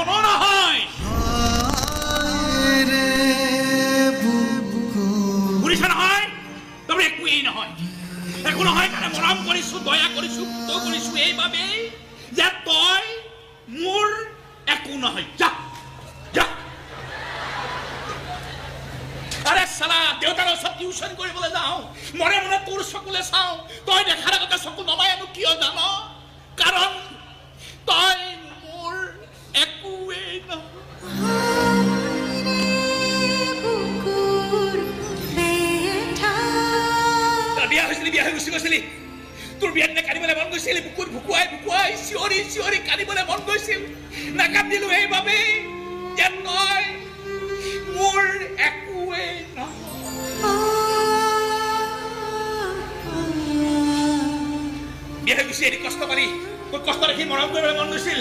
কোনো নহয় বুজিছা নহয় তুমি একোৱেই নহয় একো নহয় কাৰণে মৰম কৰিছো দয়া কৰিছো তো কৰিছো এইবাবেই যে তই মোৰ একো নহয় যা যা আৰে সালা দেউতাৰ ওচৰত টিউচন কৰিবলৈ যাওঁ মনে মনে তোৰ চকুলে চাওঁ তই দেখাৰ আগতে চকু নমাই আনো কিয় জান কাৰণ তই মোৰ একোৱেই নহয় বিয়া হৈ গুচি গৈছিলি তোৰ বিয়াত নে কান্দিবলৈ মন গৈছিল বুকুত ভুকুৱাই ভুকুৱাই চিঞৰি চিঞৰি কান্দিবলৈ মন গৈছিল নাকান্দিলো এইবাবেই যে তই মোৰ একোৱেই নহয় বিয়া হৈ গুচি এটি কষ্ট পাৰি তোৰ কষ্ট দেখি মৰম কৰিবলৈ মন গৈছিল